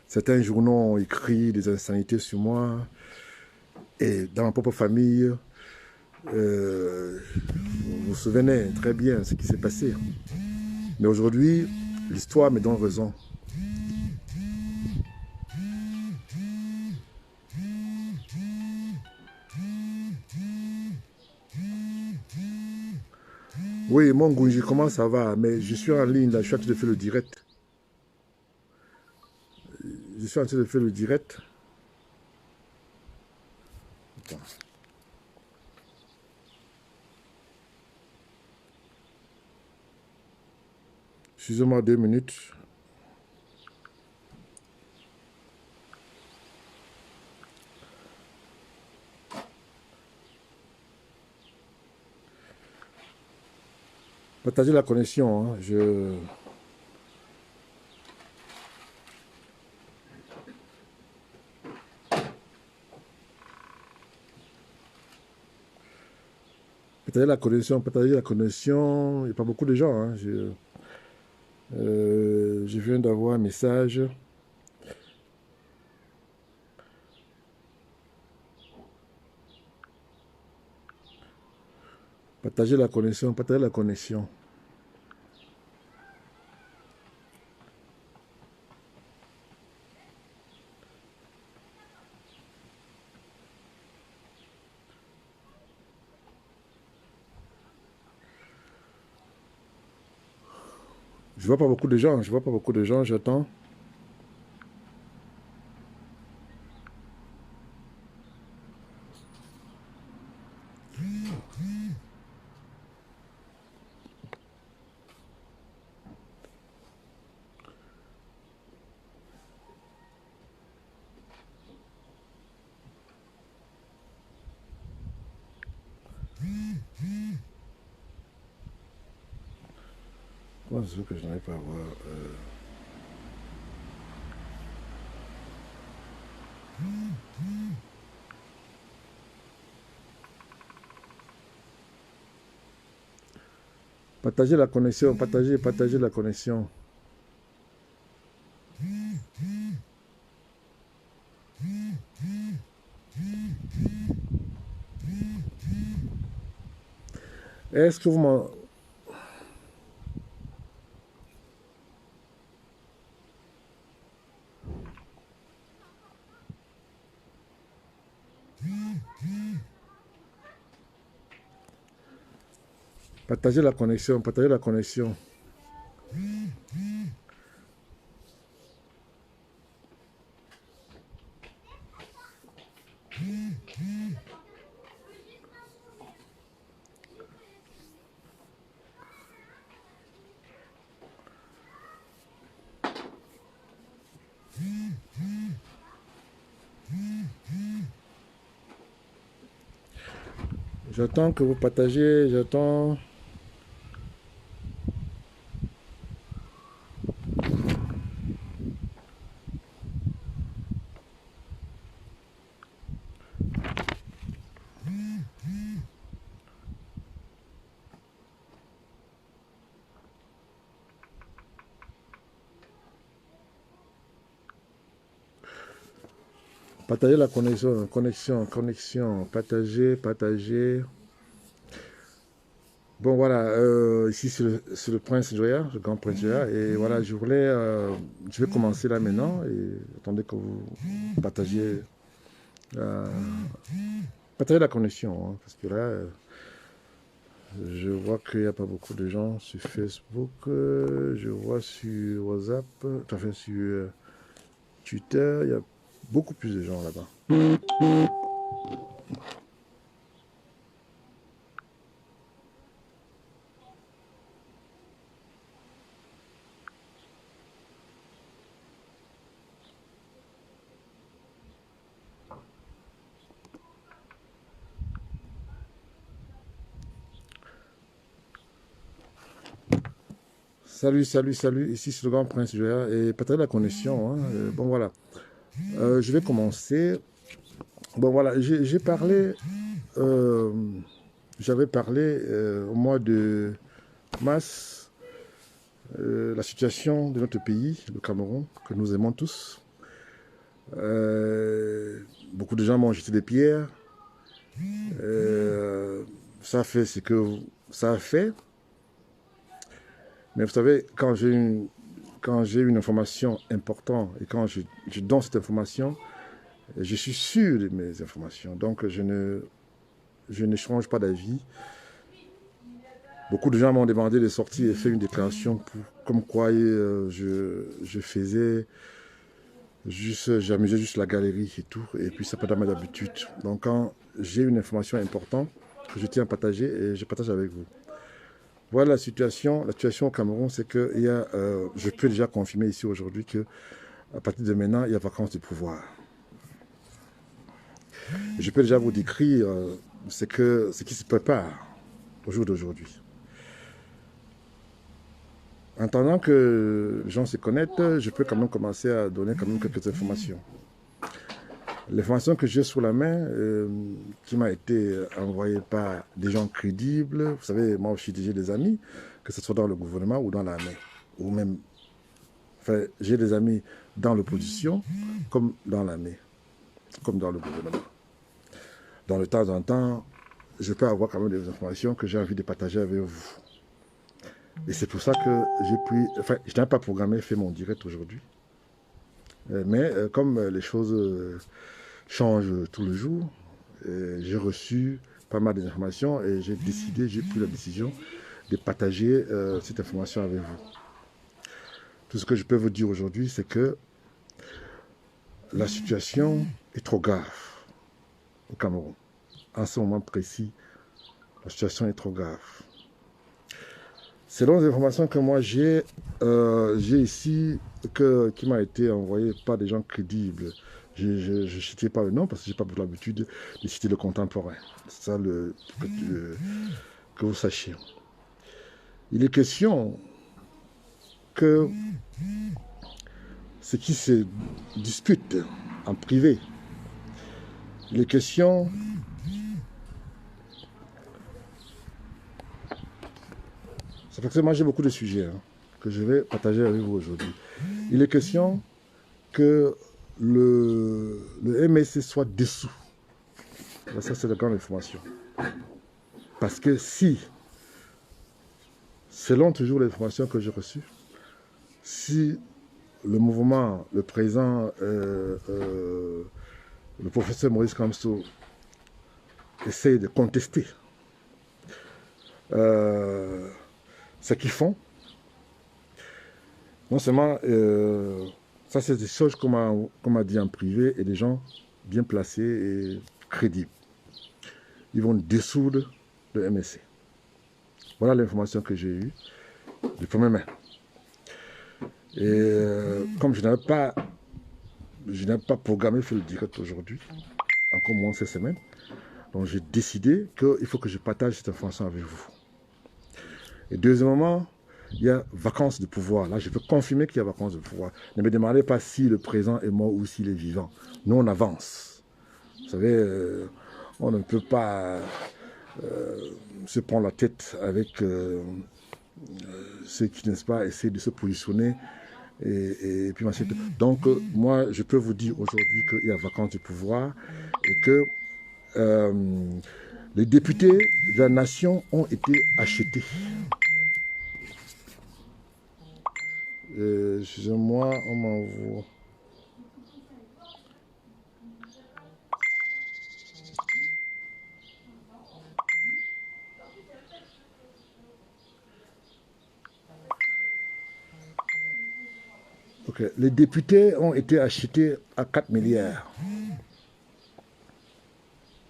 Certains journaux ont écrit des insanités sur moi. Et dans ma propre famille, vous vous souvenez très bien ce qui s'est passé. Mais aujourd'hui, l'histoire me donne raison. Oui, mon Gunji, comment ça va? Mais je suis en ligne, là, je suis en train de faire le direct. Je suis en train de faire le direct. Attends. Excusez-moi 2 minutes. Partagez la connexion. Hein. Partagez la connexion, partagez la connexion. Il n'y a pas beaucoup de gens. Hein. Je viens d'avoir un message. Partagez la connexion, partagez la connexion. Je vois pas beaucoup de gens, je vois pas beaucoup de gens, j'attends. Comment c'est que je n'arrive pas à voir Partagez la connexion, partagez la connexion. Est-ce que vous m'en... Partagez la connexion, partagez la connexion. J'attends que vous partagez, j'attends... Partagez la connexion, partagez. Bon voilà, ici c'est le prince Joya, le grand prince Joya, et voilà, je vais commencer là maintenant, et attendez que vous partagiez, euh, partagez la connexion, hein, parce que là, je vois qu'il n'y a pas beaucoup de gens sur Facebook, je vois sur WhatsApp, enfin sur Twitter, il y a beaucoup plus de gens là-bas. Salut, ici c'est le grand prince Joya, et partagez la connexion, hein, bon voilà. Je vais commencer. Bon voilà, j'ai parlé, euh, j'avais parlé au mois de mars, la situation de notre pays, le Cameroun, que nous aimons tous. Beaucoup de gens m'ont jeté des pierres. Ça fait ce que ça a fait. Mais vous savez, quand j'ai une information importante et quand je donne cette information, je suis sûr de mes informations. Donc, je ne change pas d'avis. Beaucoup de gens m'ont demandé de sortir et faire une déclaration comme quoi je faisais j'amusais juste la galerie et tout. Et puis, c'est pas dans mes habitudes. Donc, quand j'ai une information importante que je tiens à partager, et je partage avec vous. Voilà la situation. La situation au Cameroun, c'est que je peux déjà confirmer ici aujourd'hui que à partir de maintenant, il y a vacances de pouvoir. Je peux déjà vous décrire ce qui se prépare au jour d'aujourd'hui. En attendant que les gens se connectent, je peux quand même commencer à donner quand même quelques informations. L'information que j'ai sous la main, qui m'a été envoyée par des gens crédibles, vous savez, moi aussi j'ai des amis, que ce soit dans le gouvernement ou dans l'armée, ou même, enfin, j'ai des amis dans l'opposition, comme dans l'armée, comme dans le gouvernement. Dans le temps en temps, je peux avoir quand même des informations que j'ai envie de partager avec vous. Et c'est pour ça que je n'ai pas programmé faire mon direct aujourd'hui. Mais comme les choses changent tout le jour, j'ai reçu pas mal d'informations et j'ai pris la décision de partager cette information avec vous. Tout ce que je peux vous dire aujourd'hui, c'est que la situation est trop grave au Cameroun. En ce moment précis, la situation est trop grave. Selon les informations que moi j'ai ici, qui m'a été envoyée par des gens crédibles, je ne citais pas le nom parce que je n'ai pas pour l'habitude de citer le contemporain. C'est ça que vous sachiez. Il est question que ce qui se dispute en privé, il est question c'est parce que moi j'ai beaucoup de sujets que je vais partager avec vous aujourd'hui. Il est question que le MSC soit dessous. Ça, c'est la grande information. Parce que si, selon toujours l'information que j'ai reçue, si le mouvement, le président, le professeur Maurice Kamso essaye de contester ce qu'ils font, non seulement, ça c'est des choses qu'on m'a dit en privé et des gens bien placés et crédibles. Ils vont dissoudre le MSC. Voilà l'information que j'ai eue de première main. Et comme je n'avais pas programmé faire le direct aujourd'hui, encore moins cette semaine, donc j'ai décidé qu'il faut que je partage cette information avec vous. Et deuxièmement, il y a vacances de pouvoir. Là, je peux confirmer qu'il y a vacances de pouvoir. Ne me demandez pas si le présent est mort ou s'il est vivant. Nous, on avance. Vous savez, on ne peut pas se prendre la tête avec ceux qui, n'est-ce pas, essaient de se positionner. Et puis, donc, moi, je peux vous dire aujourd'hui qu'il y a vacances de pouvoir et que les députés de la nation ont été achetés. Excusez-moi, on m'envoie. Ok, les députés ont été achetés à 4 milliards.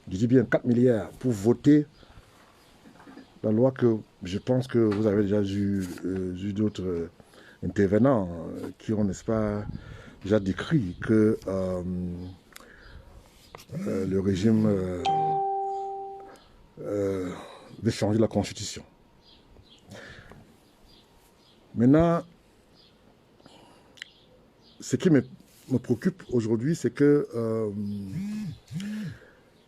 Je dis bien 4 milliards pour voter la loi que je pense que vous avez déjà vu d'autres intervenants qui ont, n'est-ce pas, déjà décrit que le régime veut changer la constitution. Maintenant, ce qui me préoccupe aujourd'hui, c'est que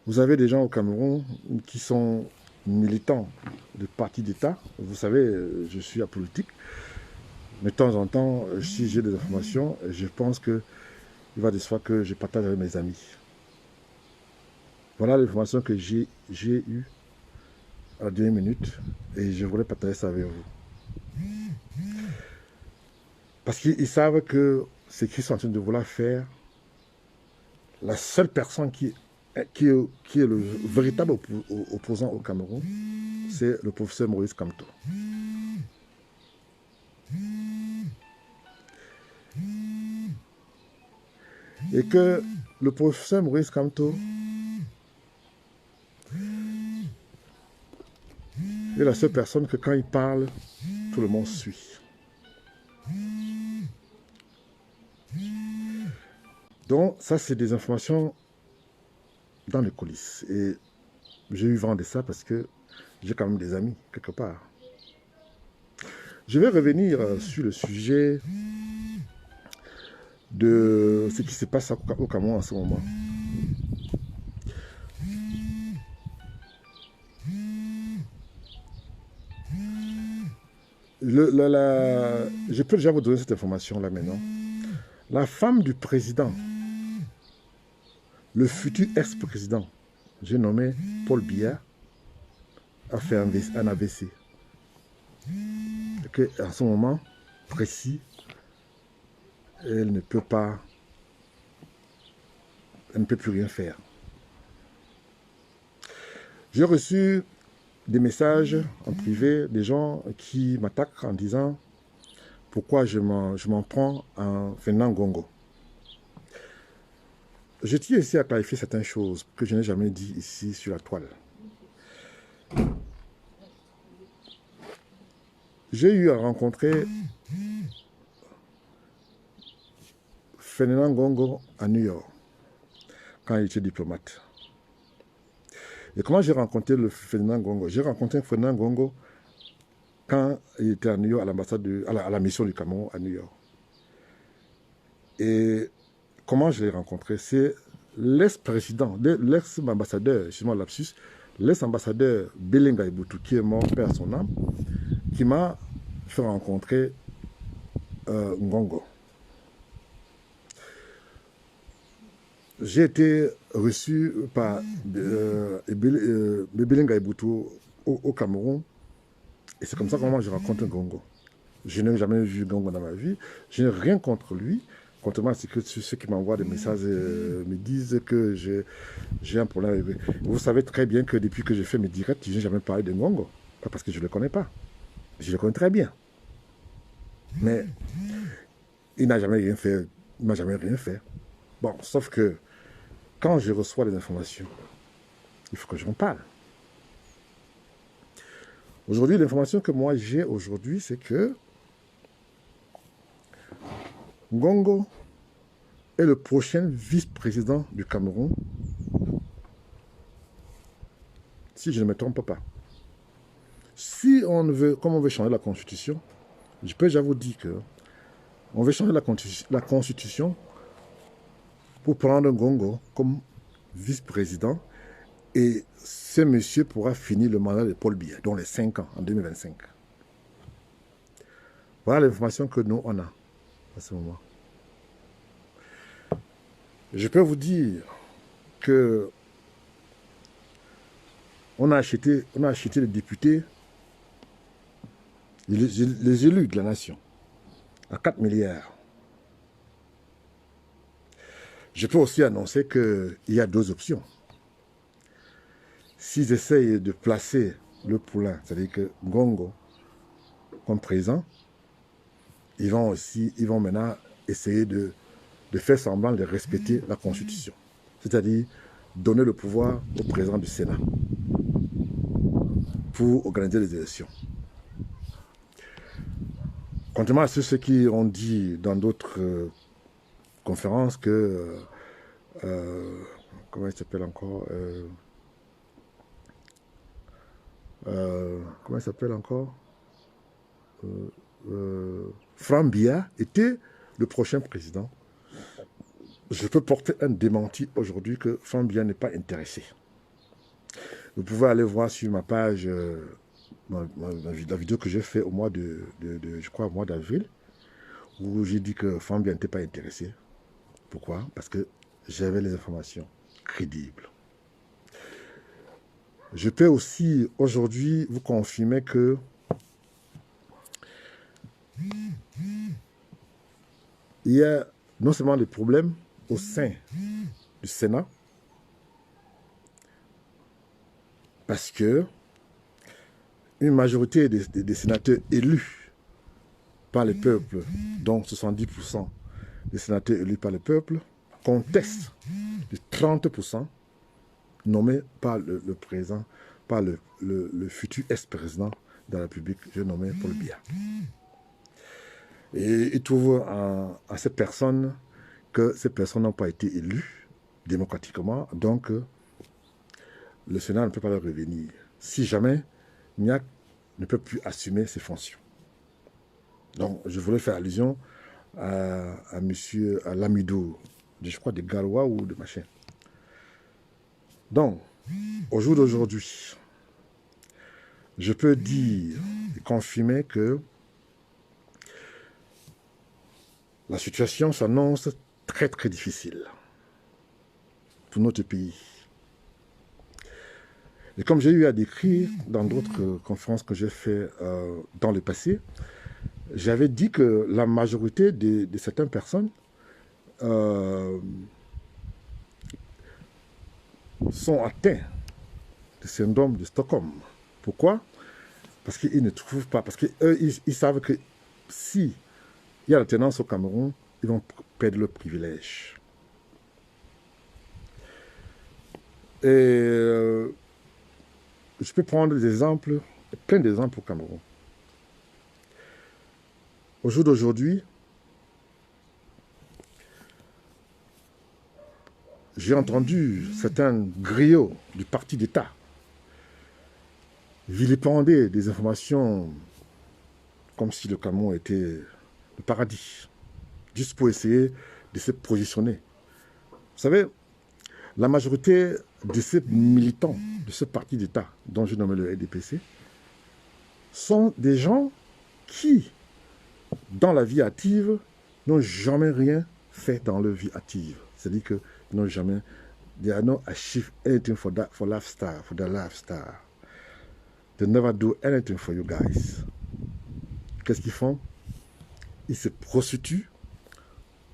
vous avez des gens au Cameroun qui sont militants de partis d'État. Vous savez, je suis apolitique. Mais de temps en temps, si j'ai des informations, je pense qu'il il va de soi que je partage avec mes amis. Voilà l'information que j'ai eue à la dernière minute et je voulais partager ça avec vous. Parce qu'ils savent que ce qu'ils sont en train de vouloir faire, la seule personne qui est le véritable opposant au Cameroun, c'est le professeur Maurice Kamto. Et que le professeur Maurice Kamto est la seule personne que quand il parle, tout le monde suit. Donc ça, c'est des informations dans les coulisses. Et j'ai eu vent de ça parce que j'ai quand même des amis, quelque part. Je vais revenir sur le sujet de ce qui se passe au Cameroun en ce moment. Je peux déjà vous donner cette information là maintenant. La femme du président, le futur ex-président, j'ai nommé Paul Biya, a fait un AVC. Et en ce moment précis, elle ne peut plus rien faire. J'ai reçu des messages en privé des gens qui m'attaquent en disant pourquoi je m'en prends en Fernand Ngongo. Je tiens ici à clarifier certaines choses que je n'ai jamais dit ici sur la toile. J'ai eu à rencontrer Fernand Ngongo à New York quand il était diplomate. Et comment j'ai rencontré le Fernand Ngongo? J'ai rencontré Fernand Ngongo quand il était à New York à l'ambassade, à la mission du Cameroun à New York. Et comment je l'ai rencontré? C'est l'ex-président, l'ex-ambassadeur, excuse-moi lapsus, l'ex-ambassadeur Belenga Ibutu, qui est mort, père à son âme, qui m'a fait rencontrer Ngongo. J'ai été reçu par Belenga Ibutu au Cameroun, et c'est comme ça que j'ai rencontré Ngongo. Je n'ai jamais vu Ngongo dans ma vie, je n'ai rien contre lui, contrairement à ce que ceux qui m'envoient des messages me disent que j'ai un problème avec lui. Vous savez très bien que depuis que j'ai fait mes directs, je n'ai jamais parlé de Ngongo, pas parce que je ne le connais pas. Je le connais très bien. Mais il n'a jamais rien fait. Il m'a jamais rien fait. Bon, sauf que quand je reçois des informations, il faut que j'en parle. Aujourd'hui, l'information que moi j'ai aujourd'hui, c'est que Ngongo est le prochain vice-président du Cameroun, si je ne me trompe pas. Si on veut, comme on veut changer la Constitution, je peux déjà vous dire que on veut changer la Constitution pour prendre Ngongo comme vice-président, et ce monsieur pourra finir le mandat de Paul Biya, dont les 5 ans, en 2025. Voilà l'information que nous, on a à ce moment. Je peux vous dire que on a acheté les députés, les élus de la nation, à 4 milliards. Je peux aussi annoncer qu'il y a 2 options. S'ils essayent de placer le poulain, c'est-à-dire que Ngongo, comme président, ils vont maintenant essayer de faire semblant de respecter la Constitution. C'est-à-dire donner le pouvoir au président du Sénat pour organiser les élections. Contrairement à ceux qui ont dit dans d'autres conférences que comment il s'appelle encore comment il s'appelle encore Franck Biya était le prochain président. Je peux porter un démenti aujourd'hui que Franck Biya n'est pas intéressé. Vous pouvez aller voir sur ma page la vidéo que j'ai fait au mois je crois au mois d'avril, où j'ai dit que Franck Biya n'était pas intéressé. Pourquoi? Parce que j'avais les informations crédibles. Je peux aussi aujourd'hui vous confirmer que il y a non seulement des problèmes au sein du Sénat, parce que une majorité des sénateurs élus par le peuple, donc 70% des sénateurs élus par le peuple, contestent les 30% nommés par le président, par le futur ex-président de la République, je nommé Paul Biya. Et ils trouvent à ces personnes que ces personnes n'ont pas été élues démocratiquement, donc le Sénat ne peut pas leur revenir. Si jamais Niak ne peut plus assumer ses fonctions. Donc, je voulais faire allusion à monsieur Lamido, je crois de Galois ou de machin. Donc, au jour d'aujourd'hui, je peux dire et confirmer que la situation s'annonce très très difficile pour notre pays. Et comme j'ai eu à décrire dans d'autres conférences que j'ai fait dans le passé, j'avais dit que la majorité de certaines personnes sont atteints du syndrome de Stockholm. Pourquoi? Parce qu'ils ne trouvent pas, parce qu'eux, ils savent que si il y a l'alternance au Cameroun, ils vont perdre leurs privilèges. Et je peux prendre des exemples, plein d'exemples au Cameroun. Au jour d'aujourd'hui, j'ai entendu certains griots du parti d'État vilipender des informations comme si le Cameroun était le paradis, juste pour essayer de se positionner. Vous savez, la majorité de ces militants de ce parti d'État, dont je nomme le RDPC, sont des gens qui, dans la vie active, n'ont jamais rien fait dans leur vie active. C'est-à-dire qu'ils n'ont jamais... They are not achieved anything for lifestyle, for their lifestyle. They never do anything for you guys. Qu'est-ce qu'ils font? Ils se prostituent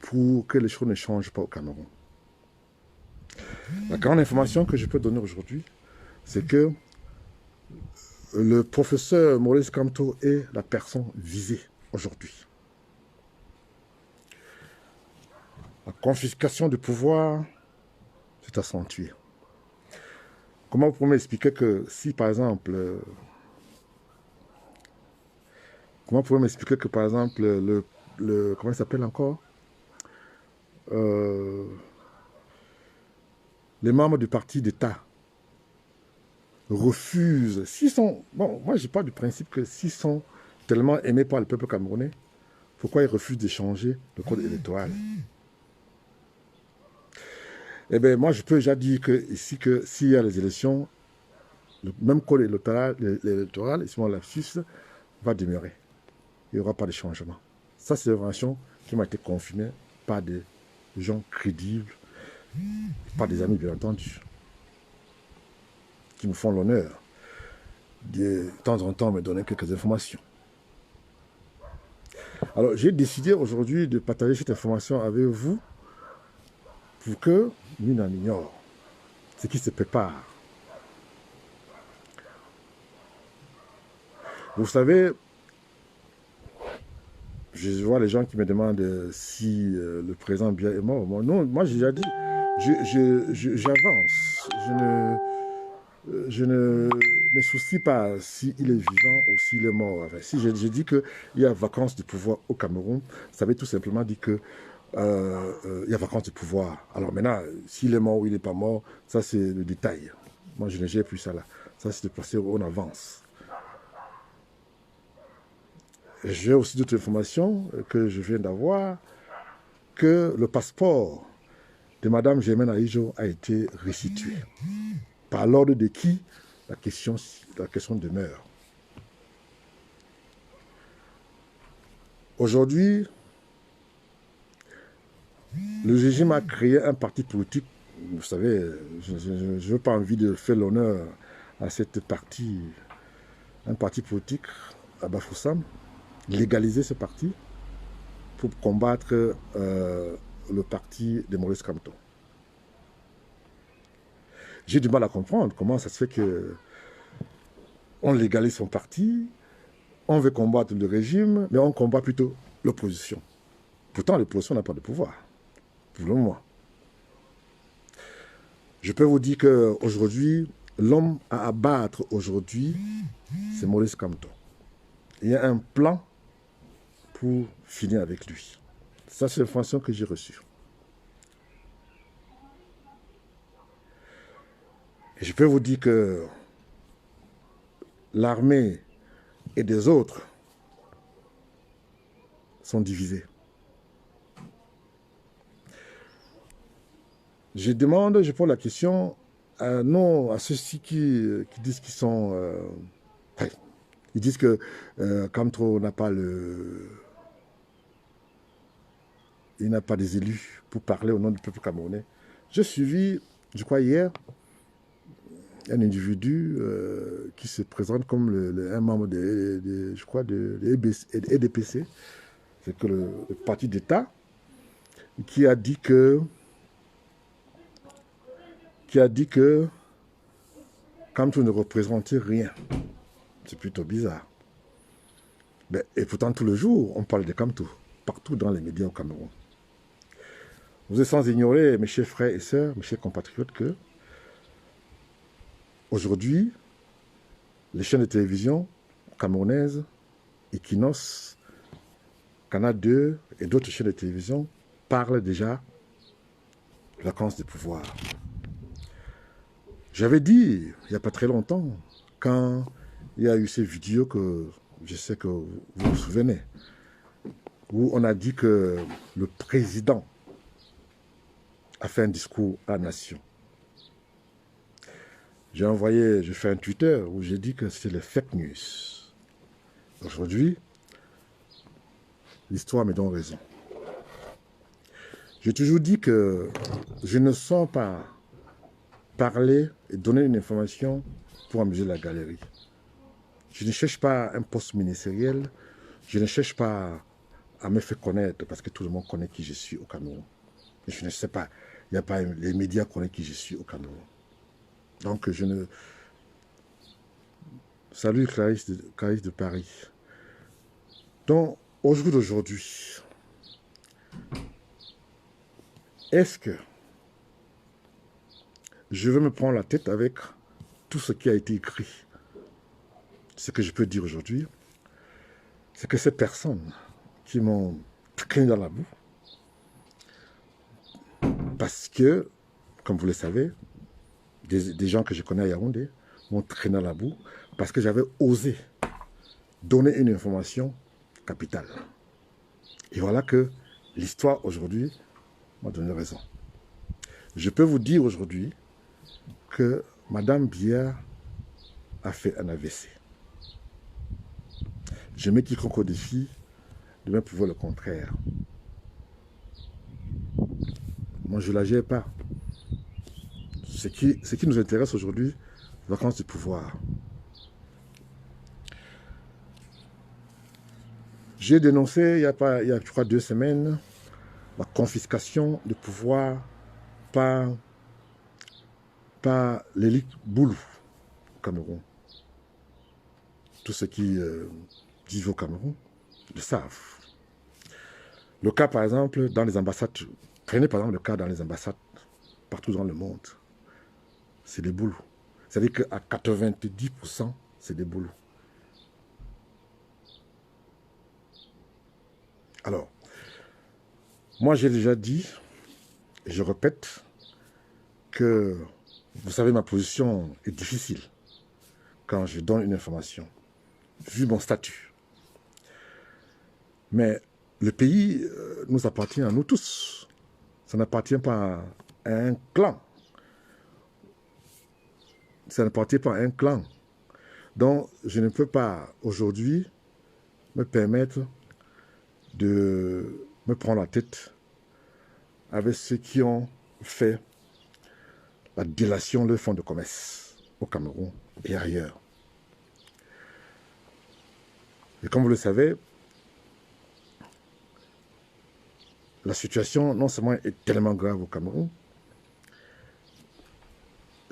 pour que les choses ne changent pas au Cameroun. La grande information que je peux donner aujourd'hui, c'est que le professeur Maurice Kamto est la personne visée aujourd'hui. La confiscation du pouvoir s'est accentuée. Comment vous pouvez m'expliquer que si, par exemple, comment vous pouvez m'expliquer que, par exemple, comment il s'appelle encore les membres du parti d'État refusent, s'ils sont, bon, moi je parle du principe que s'ils sont tellement aimés par le peuple camerounais, pourquoi ils refusent de changer le code électoral? Eh bien, moi je peux déjà dire que ici que s'il y a les élections, le même code électoral, et sinon la Suisse, va demeurer. Il n'y aura pas de changement. Ça, c'est une information qui m'a été confirmée par des gens crédibles, par des amis, bien entendu, qui me font l'honneur de temps en temps me donner quelques informations. Alors, j'ai décidé aujourd'hui de partager cette information avec vous pour que nous n'en ignorions ce qui se prépare. Vous savez, je vois les gens qui me demandent si le président Biya est mort. Non, moi j'ai déjà dit, j'avance. Je ne me soucie pas s'il est vivant ou s'il est mort. Enfin, si j'ai dit qu'il y a vacance du pouvoir au Cameroun, ça veut tout simplement dire que il y a vacance de pouvoir. Alors maintenant, s'il est mort ou il n'est pas mort, ça c'est le détail. Moi je ne gère plus ça là. Ça c'est de passer en avance. J'ai aussi d'autres informations que je viens d'avoir, que le passeport de Mme Germaine Aïjo a été restitué. Par l'ordre de qui? La question demeure. Aujourd'hui, le régime a créé un parti politique. Vous savez, je n'ai pas envie de faire l'honneur à cette partie, un parti politique à Bafoussam, légaliser ce parti pour combattre le parti de Maurice Kamto. J'ai du mal à comprendre comment ça se fait que on légalise son parti, on veut combattre le régime, mais on combat plutôt l'opposition. Pourtant, l'opposition n'a pas de pouvoir, pour le moment. Je peux vous dire qu'aujourd'hui, l'homme à abattre aujourd'hui, c'est Maurice Kamto. Il y a un plan pour finir avec lui. Ça, c'est l'information que j'ai reçue. Et je peux vous dire que l'armée et des autres sont divisés. Je demande, je pose la question non à ceux-ci qui disent qu'ils sont... ils disent que Kamto n'a pas il n'a pas des élus pour parler au nom du peuple camerounais. J'ai suivi, je crois hier, un individu qui se présente comme un membre je crois, de EDPC, c'est que le parti d'État, qui a dit que Kamto ne représentait rien. C'est plutôt bizarre. Et pourtant, tout le jour, on parle de Kamto, partout dans les médias au Cameroun. Vous êtes sans ignorer, mes chers frères et sœurs, mes chers compatriotes, que aujourd'hui, les chaînes de télévision camerounaises, Equinos, Canal 2 et d'autres chaînes de télévision parlent déjà de vacance de pouvoir. J'avais dit, il n'y a pas très longtemps, quand il y a eu ces vidéos que je sais que vous vous souvenez, où on a dit que le président a fait un discours à la nation. J'ai fait un Twitter où j'ai dit que c'est les fake news. Aujourd'hui, l'histoire me donne raison. J'ai toujours dit que je ne sens pas parler et donner une information pour amuser la galerie. Je ne cherche pas un poste ministériel, je ne cherche pas à me faire connaître parce que tout le monde connaît qui je suis au Cameroun. Je ne sais pas, il n'y a pas les médias connaissent qui je suis au Cameroun. Donc je ne... Salut Clarisse de Paris. Donc au jour d'aujourd'hui, est-ce que je vais me prendre la tête avec tout ce qui a été écrit? Ce que je peux dire aujourd'hui, c'est que ces personnes qui m'ont traîné dans la boue, parce que, comme vous le savez, des gens que je connais à Yaoundé m'ont traîné dans la boue parce que j'avais osé donner une information capitale. Et voilà que l'histoire aujourd'hui m'a donné raison. Je peux vous dire aujourd'hui que Madame Biya a fait un AVC. Je mets quiconque au défi de me prouver le contraire. Moi, je ne la gère pas. Ce qui nous intéresse aujourd'hui, les vacances du pouvoir. J'ai dénoncé, il y a je crois 2 semaines, la confiscation de pouvoir par l'élite Boulou au Cameroun. Tous ceux qui vivent au Cameroun le savent. Le cas, par exemple, dans les ambassades, prenez par exemple le cas dans les ambassades partout dans le monde, c'est des Boulous. C'est-à-dire qu'à 90%, c'est des Boulous. Alors, moi j'ai déjà dit, et je répète, que, vous savez, ma position est difficile quand je donne une information, vu mon statut. Mais le pays nous appartient à nous tous. Ça n'appartient pas à un clan. Ça n'appartient pas à un clan. Donc, je ne peux pas aujourd'hui me permettre de me prendre la tête avec ceux qui ont fait la délation de leur fonds de commerce au Cameroun et ailleurs. Et comme vous le savez, la situation non seulement est tellement grave au Cameroun,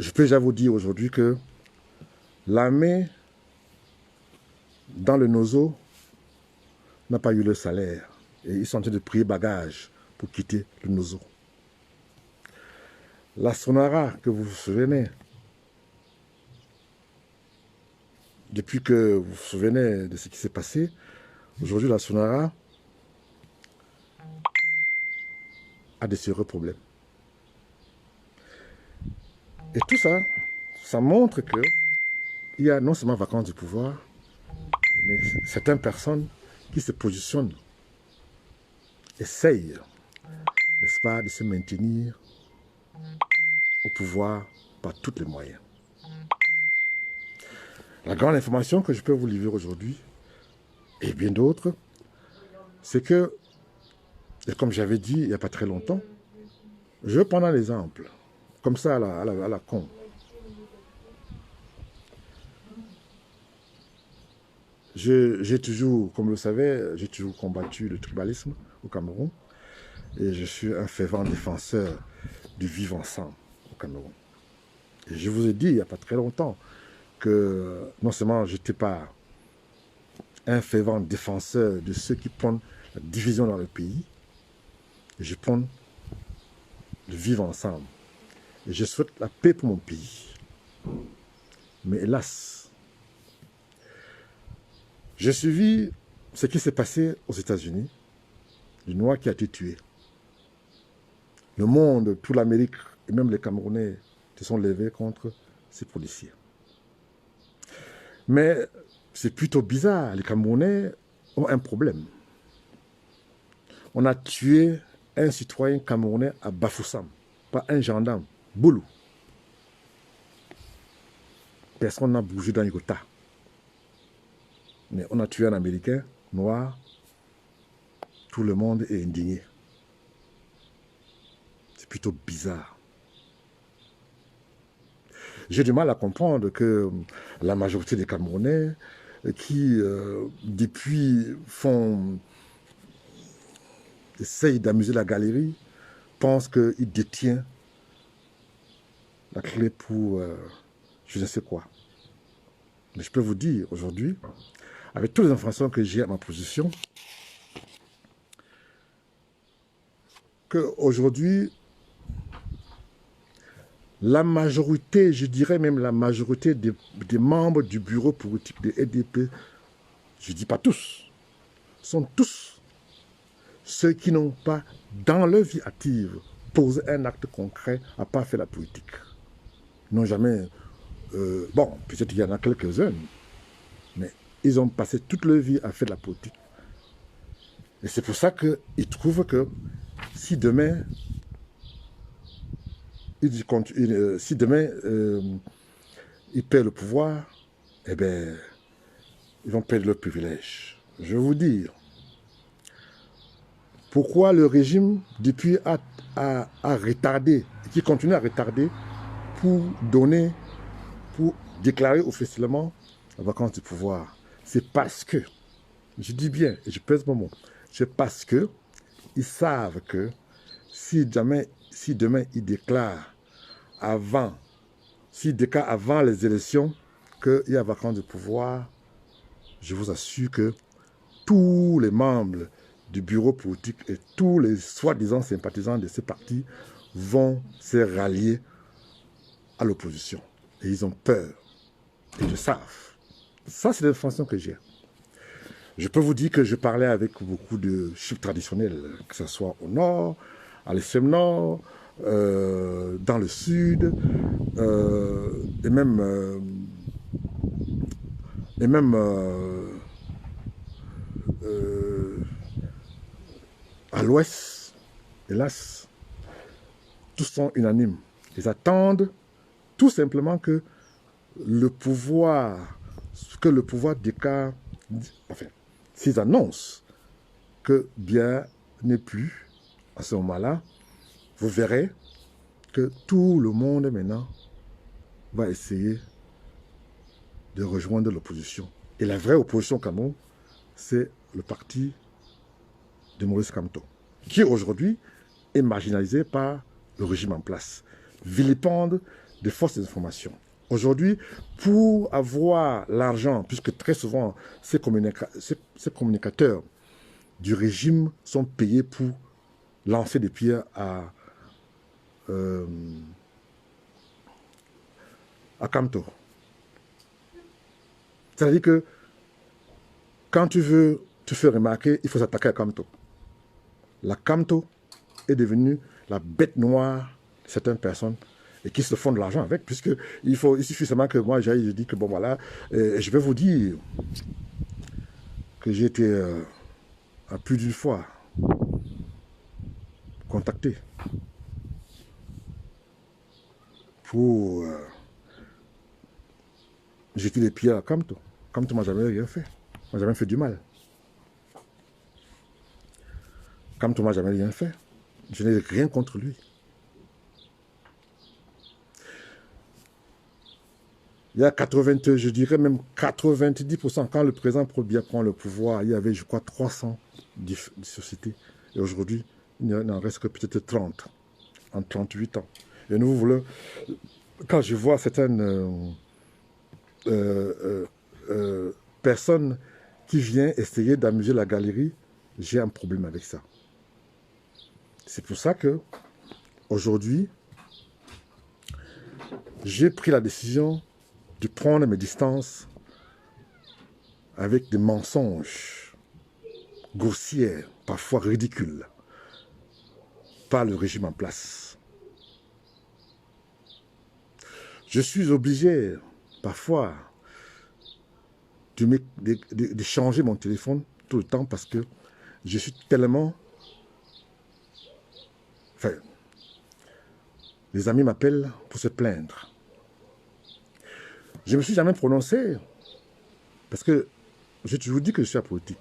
je peux déjà vous dire aujourd'hui que l'armée dans le Nozo n'a pas eu le salaire et ils sont en train de prier bagage pour quitter le Nozo. La Sonara, que vous vous souvenez, depuis que vous vous souvenez de ce qui s'est passé, aujourd'hui la Sonara a de sérieux problèmes. Et tout ça, ça montre qu'il y a non seulement vacance du pouvoir, mais certaines personnes qui se positionnent, essayent, n'est-ce pas, de se maintenir au pouvoir par tous les moyens. La grande information que je peux vous livrer aujourd'hui, et bien d'autres, c'est que, et comme j'avais dit il n'y a pas très longtemps, je vais prendre un exemple, comme ça à la con. J'ai toujours, comme vous le savez, j'ai toujours combattu le tribalisme au Cameroun et je suis un fervent défenseur du vivre ensemble au Cameroun. Et je vous ai dit il n'y a pas très longtemps que non seulement je n'étais pas un fervent défenseur de ceux qui prennent la division dans le pays, je prends le vivre ensemble. Et je souhaite la paix pour mon pays. Mais hélas, j'ai suivi ce qui s'est passé aux États-Unis, le Noir qui a été tué. Le monde, toute l'Amérique et même les Camerounais se sont levés contre ces policiers. Mais c'est plutôt bizarre, les Camerounais ont un problème. On a tué un citoyen camerounais à Bafoussam, pas un gendarme, Boulou. Personne n'a bougé dans Yogota. Mais on a tué un Américain noir, tout le monde est indigné. C'est plutôt bizarre. J'ai du mal à comprendre que la majorité des Camerounais qui, depuis, essayent d'amuser la galerie, pensent qu'ils détiennent la clé pour je ne sais quoi. Mais je peux vous dire aujourd'hui, avec toutes les informations que j'ai à ma position, qu'aujourd'hui, la majorité, je dirais même la majorité des membres du bureau politique de EDP, je ne dis pas tous, sont tous ceux qui n'ont pas, dans leur vie active, posé un acte concret à part faire la politique. Ils n'ont jamais... bon, peut-être qu'il y en a quelques-uns, mais ils ont passé toute leur vie à faire de la politique. Et c'est pour ça qu'ils trouvent que si demain, ils perdent le pouvoir, eh bien, ils vont perdre leur privilège. Je vais vous dire pourquoi le régime, depuis, a retardé, qui continue à retarder pour déclarer officiellement la vacance du pouvoir. C'est parce que, je dis bien, et je pèse mon mot, c'est parce que ils savent que si demain ils déclarent avant les élections qu'il y a vacance du pouvoir, je vous assure que tous les membres du bureau politique et tous les soi-disant sympathisants de ce parti vont se rallier à l'opposition. Et ils ont peur. Et ils le savent. Ça, c'est l'information que j'ai. Je peux vous dire que je parlais avec beaucoup de chefs traditionnels, que ce soit au nord, à l'extrême nord, dans le sud, et même à l'ouest. Hélas, tous sont unanimes. Ils attendent tout simplement que le pouvoir déclare, enfin, s'ils annoncent que bien n'est plus, à ce moment-là, vous verrez que tout le monde maintenant va essayer de rejoindre l'opposition. Et la vraie opposition au Cameroun, c'est le parti de Maurice Kamto, qui aujourd'hui est marginalisé par le régime en place, vilipende des forces d'information. Aujourd'hui, pour avoir l'argent, puisque très souvent ces communicateurs du régime sont payés pour lancer des pierres à Kamto. C'est-à-dire que quand tu veux te faire remarquer, il faut s'attaquer à Kamto. La Kamto est devenue la bête noire de certaines personnes et qui se font de l'argent avec, puisqu'il suffit seulement que moi je dis que bon voilà, je vais vous dire que j'ai été à plus d'une fois contacté pour jeter les pieds à Kamto. Kamto m'a jamais rien fait, m'a jamais fait du mal. Kamto m'a jamais rien fait, je n'ai rien contre lui. Il y a 80, je dirais même 90%, quand le président Paul Biya prend le pouvoir, il y avait, je crois, 300 sociétés. Et aujourd'hui, il n'en reste que peut-être 30, en 38 ans. Et nous voulons, quand je vois certaines personnes qui viennent essayer d'amuser la galerie, j'ai un problème avec ça. C'est pour ça que, aujourd'hui, j'ai pris la décision de prendre mes distances avec des mensonges grossiers, parfois ridicules, par le régime en place. Je suis obligé, parfois, de changer mon téléphone tout le temps parce que je suis tellement... Enfin, les amis m'appellent pour se plaindre. Je ne me suis jamais prononcé, parce que j'ai toujours dit que je suis apolitique.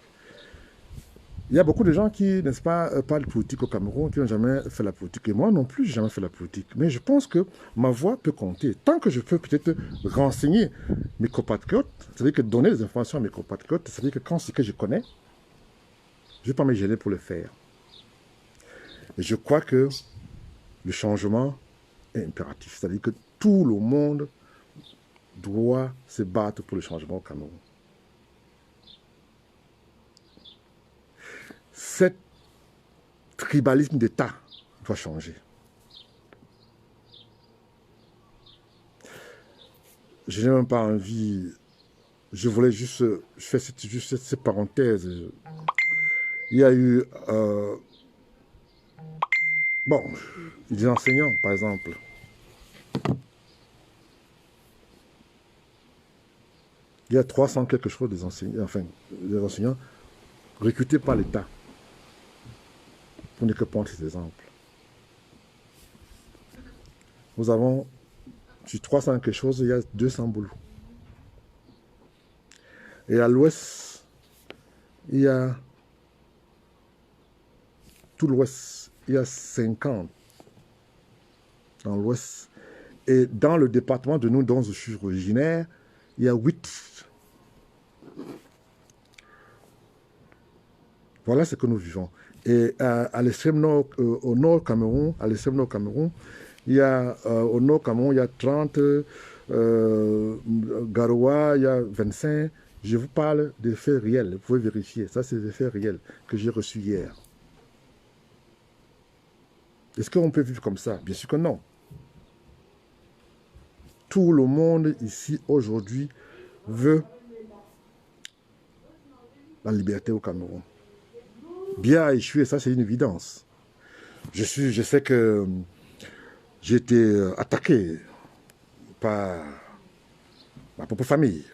Il y a beaucoup de gens qui, n'est-ce pas, parlent de politique au Cameroun, qui n'ont jamais fait la politique. Et moi non plus, je n'ai jamais fait la politique. Mais je pense que ma voix peut compter. Tant que je peux peut-être renseigner mes compatriotes, c'est-à-dire que donner des informations à mes compatriotes, c'est-à-dire que quand c'est que je connais, je ne vais pas me gêner pour le faire. Et je crois que le changement est impératif. C'est-à-dire que tout le monde doit se battre pour le changement au Cameroun. Cet tribalisme d'État doit changer. Je n'ai même pas envie, je voulais juste faire cette parenthèse. Il y a eu, bon, des enseignants, par exemple. Il y a 300 quelque chose des enseignants, enfin, des enseignants recrutés par l'État. Pour ne que prendre ces exemples. Nous avons, sur 300 quelque chose, il y a 200 boulots. Et à l'ouest, il y a tout l'ouest, il y a 50 dans l'ouest. Et dans le département de nous dont je suis originaire, il y a 8. Voilà ce que nous vivons. Et à l'extrême nord, au nord Cameroun, à l'extrême nord Cameroun, il y a au nord Cameroun, il y a 30, Garoua, il y a 25. Je vous parle des faits réels, vous pouvez vérifier. Ça, c'est des faits réels que j'ai reçus hier. Est-ce qu'on peut vivre comme ça? Bien sûr que non. Tout le monde ici aujourd'hui veut la liberté au Cameroun. Bien a échoué, ça c'est une évidence. Je sais que j'ai été attaqué par ma propre famille,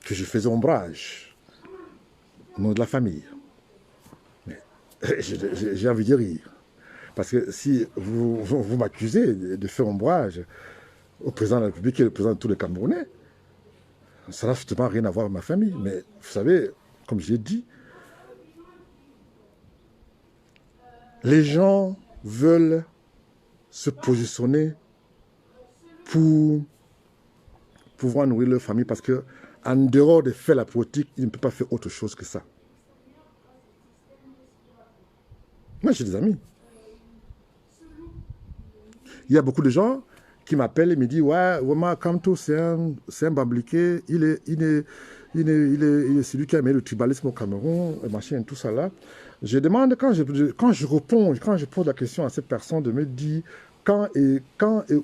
que je faisais ombrage au nom de la famille. Mais j'ai envie de rire. Parce que si vous m'accusez de faire ombrage au président de la République et au président de tous les Camerounais, ça n'a strictement rien à voir avec ma famille. Mais vous savez, comme je l'ai dit, Les gens veulent se positionner pour pouvoir nourrir leur famille parce que en dehors de faire la politique, ils ne peuvent pas faire autre chose que ça. Moi, j'ai des amis. Il y a beaucoup de gens qui m'appellent et me disent ouais, Wama Kamto, c'est un bambliqué, il est celui qui a mis le tribalisme au Cameroun, et machin, tout ça là. Je demande, quand je réponds, quand je pose la question à cette personne, de me dire quand et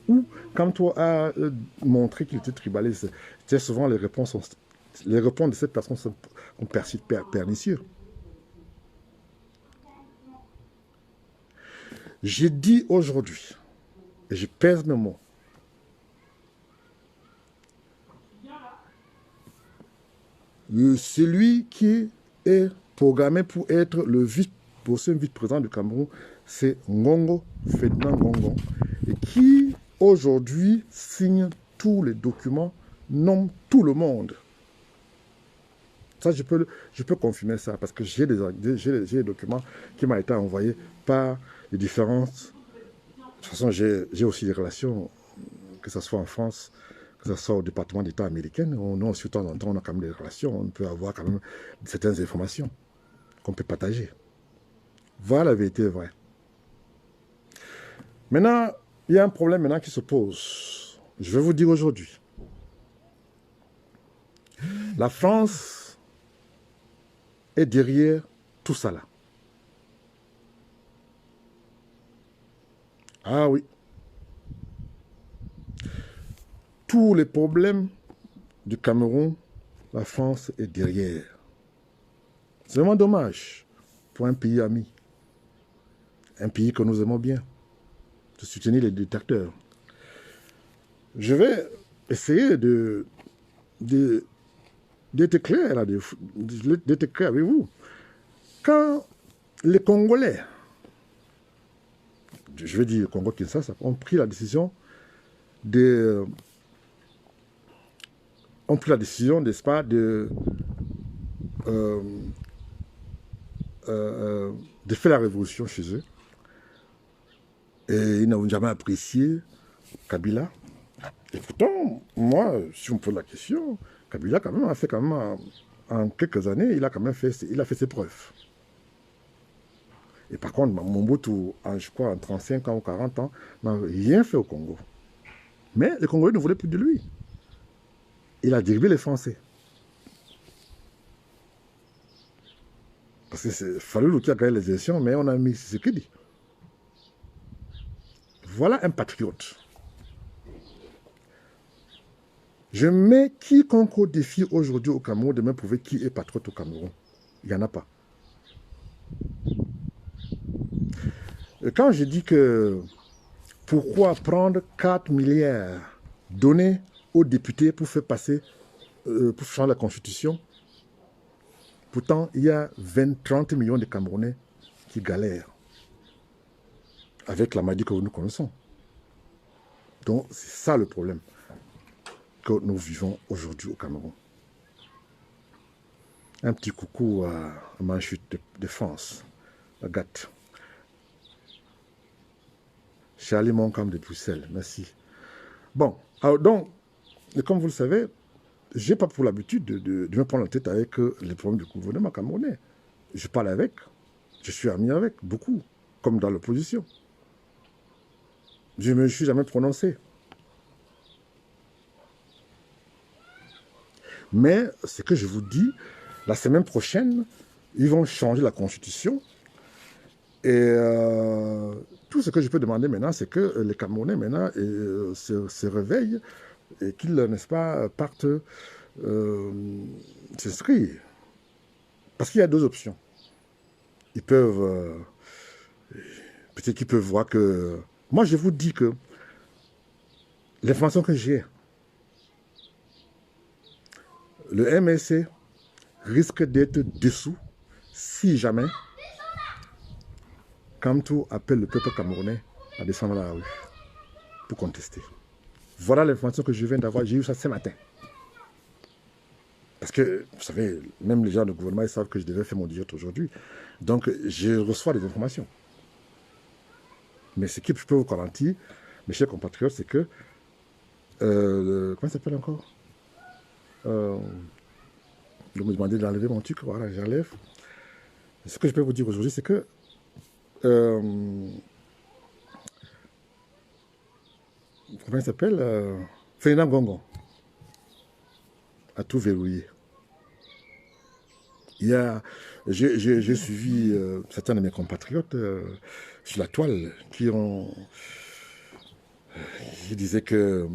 où Kamto a montré qu'il était tribaliste. Très souvent, les réponses de cette personne sont pernicieuses. J'ai dit aujourd'hui, et je pèse mes mots, celui qui est programmé pour être le prochain vice-président du Cameroun, c'est Ngongo, Ferdinand Ngongo, et qui aujourd'hui signe tous les documents, nomme tout le monde. Ça, je peux confirmer ça, parce que j'ai des documents qui m'ont été envoyés par les différentes... De toute façon, j'ai aussi des relations, que ce soit en France, que ce soit au département d'État américain. Nous aussi, de temps en temps, on a quand même des relations, on peut avoir quand même certaines informations qu'on peut partager. Voilà la vérité vraie. Maintenant, il y a un problème maintenant qui se pose. Je vais vous dire aujourd'hui. La France est derrière tout ça là. Ah oui. Tous les problèmes du Cameroun, la France est derrière. C'est vraiment dommage pour un pays ami. Un pays que nous aimons bien. De soutenir les dictateurs. Je vais essayer d'être clair, là, d'être clair avec vous. Quand les Congolais, je veux dire Congo-Kinshasa, ont pris la décision n'est-ce pas, de faire la révolution chez eux. Et ils n'ont jamais apprécié Kabila. Et pourtant, moi, si on me pose la question, Kabila quand même a fait en quelques années, il a fait ses preuves. Et par contre, Mobutu, je crois, en 35 ans ou 40 ans, n'a rien fait au Congo. Mais les Congolais ne voulaient plus de lui. Il a déribé les Français. Parce que c'est Fallou qui a gagné les élections, mais on a mis ce qu'il dit. Voilà un patriote. Je mets quiconque au défi aujourd'hui au Cameroun de me prouver qui est patriote au Cameroun. Il n'y en a pas. Et quand je dis que pourquoi prendre 4 milliards donnés aux députés pour faire passer, pour changer la constitution, pourtant il y a 30 millions de Camerounais qui galèrent avec la maladie que nous connaissons. Donc c'est ça le problème que nous vivons aujourd'hui au Cameroun. Un petit coucou à Manchute de France, la gâte. Charlie Moncam de Bruxelles, merci. Bon, alors donc, comme vous le savez, je n'ai pas pour l'habitude de me prendre la tête avec les problèmes du gouvernement camerounais. Je parle avec, je suis ami avec, beaucoup, comme dans l'opposition. Je ne me suis jamais prononcé. Mais ce que je vous dis, la semaine prochaine, ils vont changer la constitution. Et tout ce que je peux demander maintenant, c'est que les Camerounais maintenant se réveillent et qu'ils, n'est-ce pas, partent s'inscrire. Parce qu'il y a deux options. Ils peuvent, peut-être qu'ils peuvent voir que... Moi, je vous dis que l'information que j'ai, le MSC risque d'être dessous si jamais Kamto appelle le peuple camerounais à descendre dans la rue pour contester. Voilà l'information que je viens d'avoir, j'ai eu ça ce matin. Parce que, vous savez, même les gens du gouvernement, ils savent que je devais faire mon diète aujourd'hui. Donc, je reçois des informations. Mais ce que je peux vous garantir, mes chers compatriotes, c'est que, comment ça s'appelle encore vous me demandez d'enlever mon truc, voilà, j'enlève. Ce que je peux vous dire aujourd'hui, c'est que comment il s'appelle Ferdinand Gongon a tout verrouillé. J'ai suivi certains de mes compatriotes sur la toile qui disaient que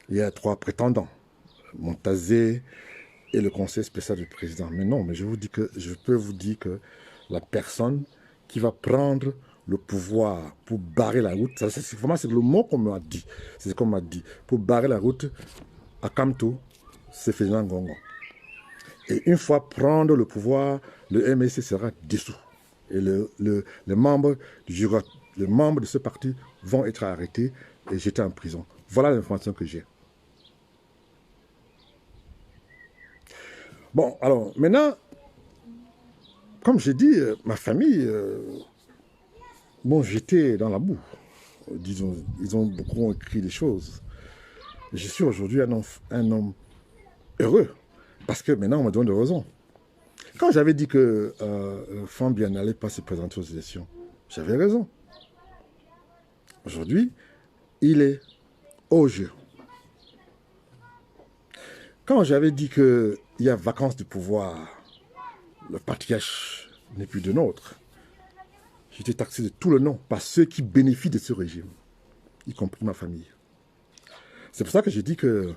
il y a 3 prétendants, Montazé et le conseil spécial du président. Mais non, mais je peux vous dire que la personne qui va prendre le pouvoir pour barrer la route, c'est vraiment le mot qu'on m'a dit, c'est ce qu'on m'a dit, pour barrer la route à Kamto, c'est Ferdinand Gongon. Et une fois prendre le pouvoir, le MSC sera dissous. Et les membres de ce parti vont être arrêtés et jetés en prison. Voilà l'information que j'ai. Bon, alors, maintenant, comme j'ai dit, ma famille, bon, j'étais dans la boue. Disons, ils ont beaucoup écrit des choses. Je suis aujourd'hui un homme heureux, parce que maintenant, on me donne de raison. Quand j'avais dit que Fambien n'allait pas se présenter aux élections, j'avais raison. Aujourd'hui, il est au jeu. Quand j'avais dit qu'il y a vacance du pouvoir, le patriarche n'est plus de nôtre, j'étais taxé de tout le nom par ceux qui bénéficient de ce régime, y compris ma famille. C'est pour ça que j'ai dit que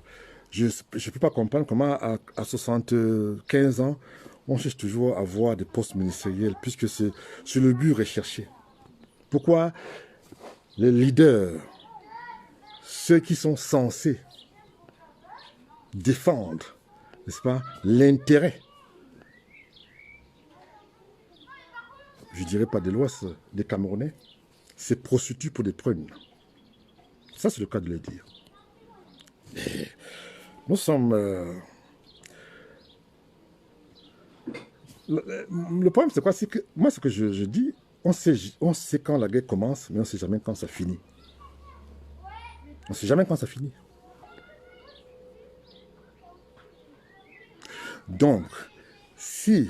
je ne peux pas comprendre comment à 75 ans, on cherche toujours à avoir des postes ministériels, puisque c'est le but recherché. Pourquoi les leaders, ceux qui sont censés défendre, n'est-ce pas, l'intérêt, je dirais pas de l'Ouest, des Camerounais, se prostituent pour des prunes. Ça, c'est le cas de le dire. Et nous sommes... le problème, c'est quoi? C'est que moi, ce que je dis, on sait quand la guerre commence, mais on ne sait jamais quand ça finit. On ne sait jamais quand ça finit. Donc, si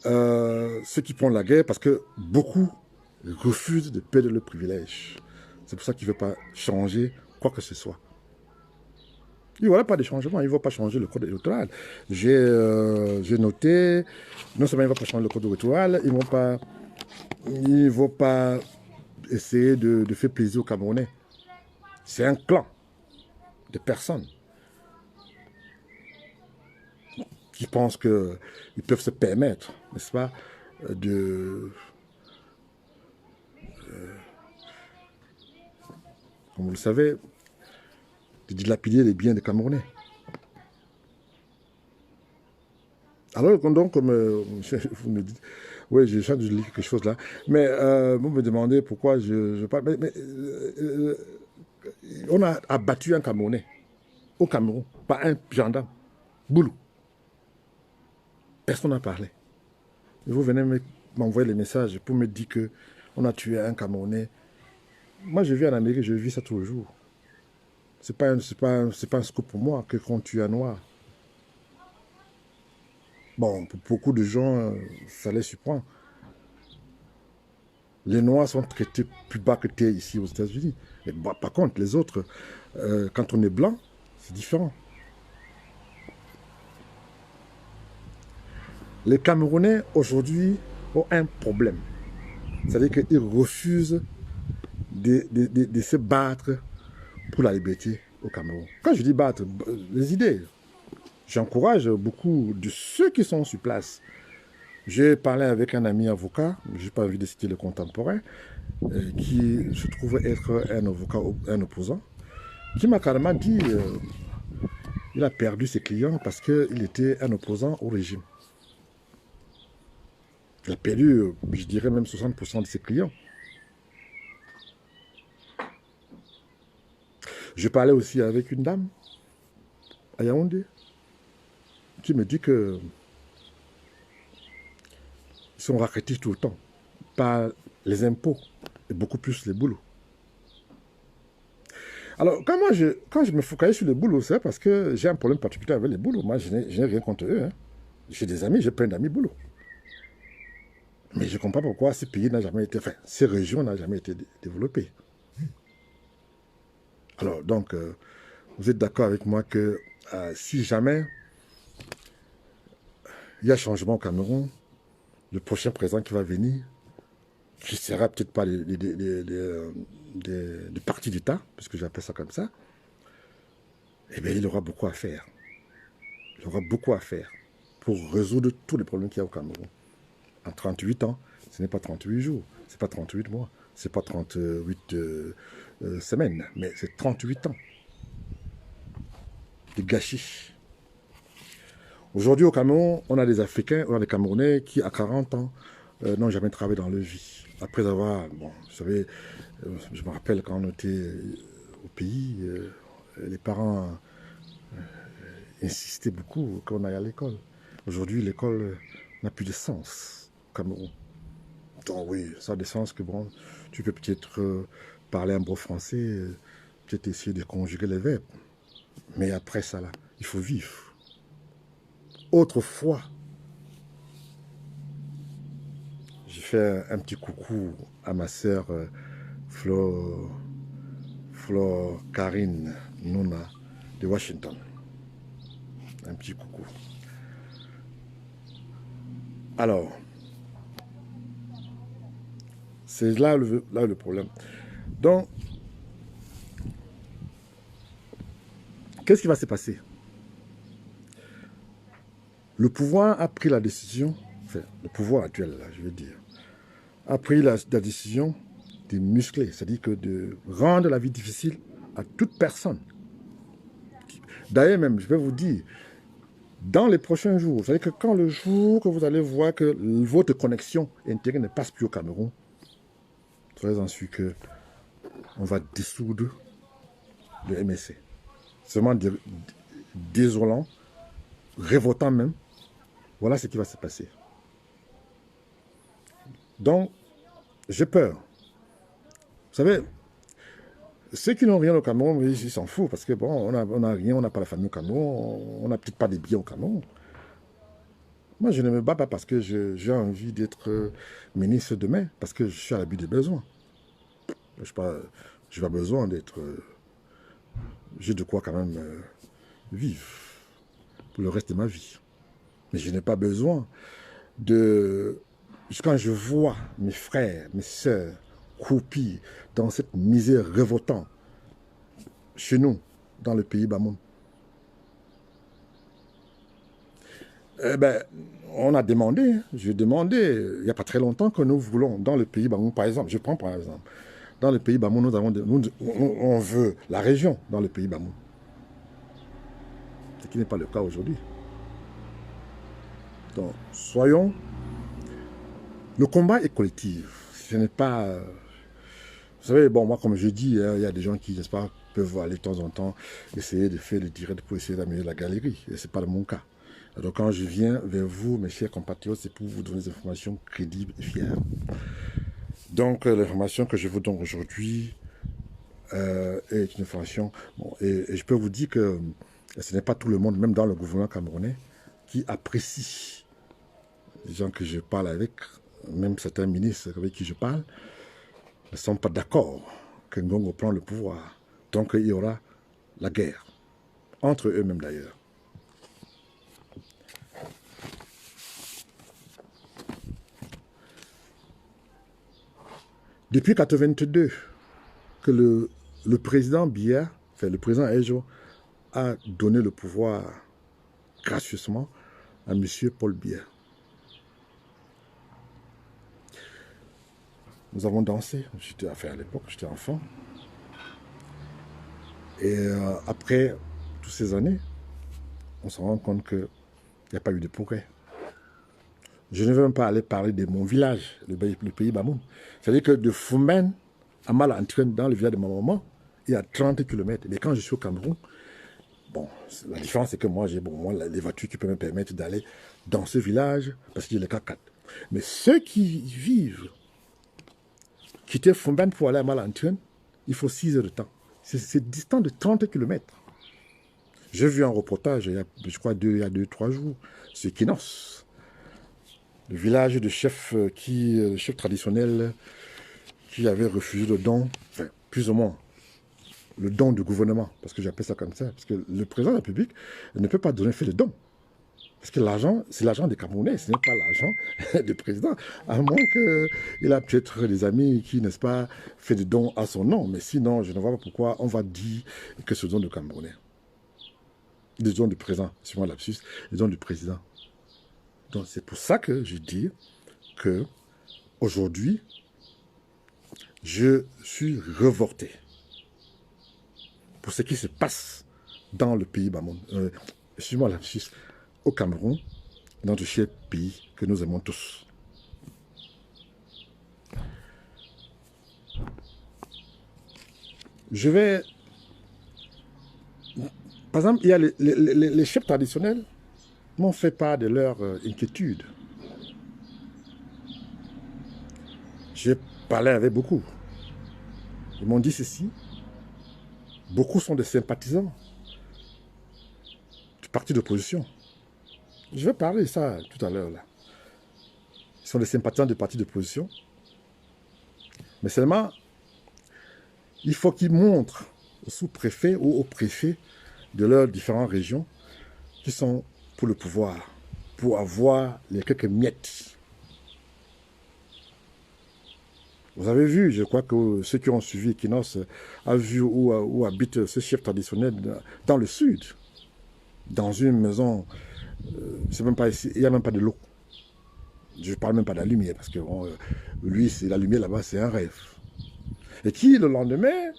ceux qui prennent la guerre, parce que beaucoup refusent de perdre le privilège. C'est pour ça qu'ils ne veulent pas changer quoi que ce soit. Il n'y aura pas de changement, ils ne vont pas changer le code électoral. J'ai noté, non seulement ils ne vont pas changer le code électoral, ils ne vont pas essayer de faire plaisir aux Camerounais. C'est un clan de personnes qui pensent qu'ils peuvent se permettre, n'est-ce pas, comme vous le savez, de dilapider les biens des Camerounais. Alors, donc, comme vous me dites, oui, je chante de lire quelque chose là, mais vous me demandez pourquoi je parle. On a abattu un Camerounais au Cameroun par un gendarme, Boulou. Personne n'a parlé. Et vous venez m'envoyer les messages pour me dire qu'on a tué un Camerounais. Moi, je vis en Amérique, je vis ça tous les jours. C'est pas un scoop pour moi que qu'on tue un noir. Bon, pour beaucoup de gens, ça les surprend. Les noirs sont traités plus bas que terre ici aux États-Unis. Par contre, les autres, quand on est blanc, c'est différent. Les Camerounais, aujourd'hui, ont un problème. C'est-à-dire qu'ils refusent de se battre pour la liberté au Cameroun. Quand je dis battre, les idées, j'encourage beaucoup de ceux qui sont sur place. J'ai parlé avec un ami avocat, je n'ai pas envie de citer le contemporain, qui se trouve être un avocat, un opposant, qui m'a carrément dit qu'il a perdu ses clients parce qu'il était un opposant au régime. Il a perdu, je dirais même 60% de ses clients. Je parlais aussi avec une dame à Yaoundé qui me dit que ils sont raquettés tout le temps. par les impôts et beaucoup plus les boulots. Alors, quand je me focalise sur les boulots, c'est parce que j'ai un problème particulier avec les boulots. Moi, je n'ai rien contre eux. Hein. J'ai des amis, j'ai plein d'amis boulots. Mais je ne comprends pas pourquoi ces pays n'ont jamais été, enfin, ces régions n'ont jamais été développées. Alors, donc, vous êtes d'accord avec moi que si jamais il y a changement au Cameroun, le prochain président qui va venir, qui ne sera peut-être pas des partis d'État, parce que j'appelle ça comme ça, eh bien, il aura beaucoup à faire. Il aura beaucoup à faire pour résoudre tous les problèmes qu'il y a au Cameroun. En 38 ans, ce n'est pas 38 jours, ce n'est pas 38 mois, ce n'est pas 38 semaines, mais c'est 38 ans de gâchis. Aujourd'hui, au Cameroun, on a des Africains, on a des Camerounais qui, à 40 ans, n'ont jamais travaillé dans leur vie. Après avoir, bon, vous savez, je me rappelle quand on était au pays, les parents insistaient beaucoup qu'on aille à l'école. Aujourd'hui, l'école n'a plus de sens au Cameroun. Donc oui, ça a des sens que bon, tu peux peut-être parler un beau français, peut-être essayer de conjuguer les verbes. Mais après ça, là, il faut vivre. Autrefois, j'ai fait un petit coucou à ma sœur Flo Karine Nouna de Washington. Un petit coucou. Alors, c'est là le problème. Donc, qu'est-ce qui va se passer? Le pouvoir a pris la décision, enfin, le pouvoir actuel, là, je veux dire, a pris la décision de muscler, c'est-à-dire que de rendre la vie difficile à toute personne. D'ailleurs même, je vais vous dire, dans les prochains jours, vous savez que quand le jour que vous allez voir que votre connexion Internet ne passe plus au Cameroun, soyez-en sûr que on va dissoudre le MSC. C'est vraiment désolant, révoltant même. Voilà ce qui va se passer. Donc, j'ai peur. Vous savez, ceux qui n'ont rien au Cameroun, ils s'en foutent parce que bon, on a rien, on n'a pas la famille au Cameroun, on n'a peut-être pas des biens au Cameroun. Moi, je ne me bats pas parce que j'ai envie d'être ministre demain, parce que je suis à l'abri des besoins. Je n'ai pas besoin d'être... j'ai de quoi quand même vivre pour le reste de ma vie. Mais je n'ai pas besoin de... Quand je vois mes frères, mes sœurs croupir dans cette misère révoltante chez nous, dans le pays Bamoun, eh ben, on a demandé, j'ai demandé, il n'y a pas très longtemps que nous voulons, dans le pays Bamoun, par exemple, je prends par exemple, dans le pays Bamoun, on veut la région dans le pays Bamoun. Ce qui n'est pas le cas aujourd'hui. Donc, soyons... Le combat est collectif. Ce n'est pas... vous savez, bon, moi, comme je dis, il y a des gens qui, n'est-ce pas, peuvent aller de temps en temps essayer de faire le direct pour essayer d'améliorer la galerie. Et ce n'est pas mon cas. Donc, quand je viens vers vous, mes chers compatriotes, c'est pour vous donner des informations crédibles et fiables. Donc, l'information que je vous donne aujourd'hui est une information... Bon, et je peux vous dire que ce n'est pas tout le monde, même dans le gouvernement camerounais, qui apprécie les gens que je parle avec, même certains ministres avec qui je parle, ne sont pas d'accord que Ngongo prend le pouvoir. Donc il y aura la guerre, entre eux-mêmes d'ailleurs. Depuis 1982, que le président Biya, enfin le président Ejo, a donné le pouvoir gracieusement à M. Paul Biya. Nous avons dansé, à l'époque, j'étais enfant. Et après toutes ces années, on se rend compte qu'il n'y a pas eu de progrès. Je ne veux même pas aller parler de mon village, le pays Bamoun. C'est-à-dire que de Foumen à Malantraine, dans le village de ma maman, il y a 30 km. Mais quand je suis au Cameroun, bon, la différence c'est que moi, j'ai les voitures qui peuvent me permettre d'aller dans ce village, parce qu'il y a les 4x4. Mais ceux qui vivent quitter Fumban pour aller à Malantuan, il faut 6 heures de temps. C'est distant de 30 km. J'ai vu un reportage, je crois, il y a 2-3 jours, sur Kinos, le village de chef, chef traditionnel qui avait refusé le don, enfin, plus ou moins, le don du gouvernement, parce que j'appelle ça comme ça, parce que le président de la République ne peut pas donner fait de don. Parce que l'argent, c'est l'argent des Camerounais, ce n'est pas l'argent du président. À moins qu'il a peut-être des amis qui, n'est-ce pas, fait des dons à son nom. Mais sinon, je ne vois pas pourquoi on va dire que ce don de Camerounais. Des dons du président, c'est moi lapsus, des dons du président. Donc c'est pour ça que je dis que aujourd'hui, je suis revolté pour ce qui se passe dans le pays Bamoun. Excusez-moi lapsus, au Cameroun, dans notre cher pays que nous aimons tous. Je vais... Par exemple, il y a les chefs traditionnels m'ont fait part de leur inquiétude. J'ai parlé avec beaucoup. Ils m'ont dit ceci. Beaucoup sont des sympathisants du parti d'opposition. Je vais parler de ça tout à l'heure, là. Ils sont des sympathisants du parti d'opposition. Mais seulement, il faut qu'ils montrent au sous-préfet ou au préfet de leurs différentes régions qui sont pour le pouvoir, pour avoir les quelques miettes. Vous avez vu, je crois que ceux qui ont suivi Equinos ont vu où habite ce chef traditionnel dans le sud, dans une maison, c'est même pas ici, il n'y a même pas de l'eau. Je ne parle même pas de la lumière, parce que lui, la lumière là-bas, c'est un rêve. Et qui, le lendemain,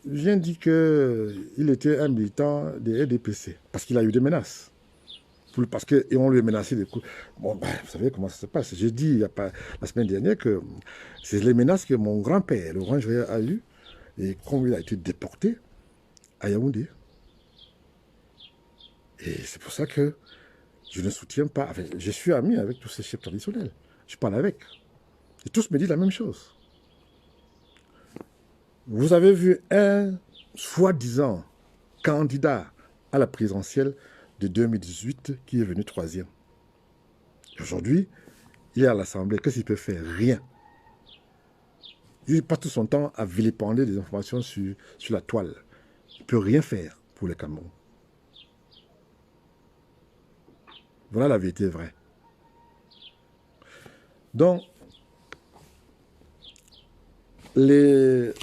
vient dire qu'il était un militant des RDPC, parce qu'il a eu des menaces. Parce qu'on lui a menacé des coups. Bon, ben, vous savez comment ça se passe. J'ai dit il y a pas, la semaine dernière que c'est les menaces que mon grand-père, Laurent Joyer, a eues, et quand il a été déporté à Yaoundé. Et c'est pour ça que je ne soutiens pas. Enfin, je suis ami avec tous ces chefs traditionnels. Je parle avec. Et tous me disent la même chose. Vous avez vu un soi-disant candidat à la présidentielle de 2018 qui est venu 3e. Aujourd'hui, il est à l'Assemblée. Qu'est-ce qu'il peut faire? Rien. Il passe tout son temps à vilipender des informations sur la toile. Il ne peut rien faire pour le Cameroun. Voilà la vérité vraie. Donc, la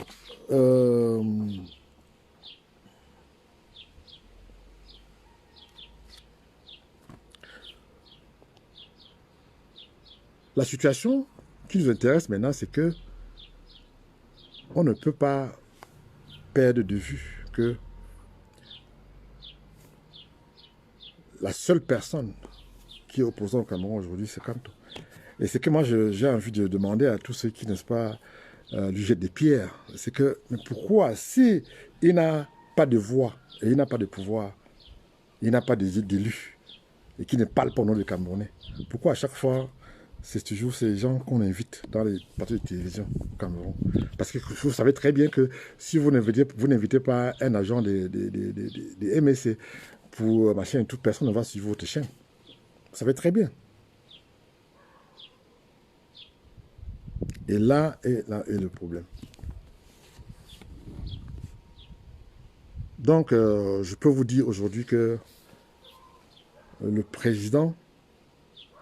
situation qui nous intéresse maintenant, c'est que on ne peut pas perdre de vue que la seule personne qui est opposante au Cameroun aujourd'hui, c'est Kanto. Et c'est que moi, j'ai envie de demander à tous ceux qui, n'est-ce pas, lui jettent des pierres, c'est que, mais pourquoi, si il n'a pas de voix, et il n'a pas de pouvoir, il n'a pas d'élus, et qui ne parle pas au nom des Camerounais, pourquoi à chaque fois, c'est toujours ces gens qu'on invite dans les parties de télévision au Cameroun? Parce que vous savez très bien que si vous n'invitez pas un agent des MSC pour ma chaîne, toute personne ne va suivre votre chaîne. Vous savez très bien. Et là est le problème. Donc, je peux vous dire aujourd'hui que le président,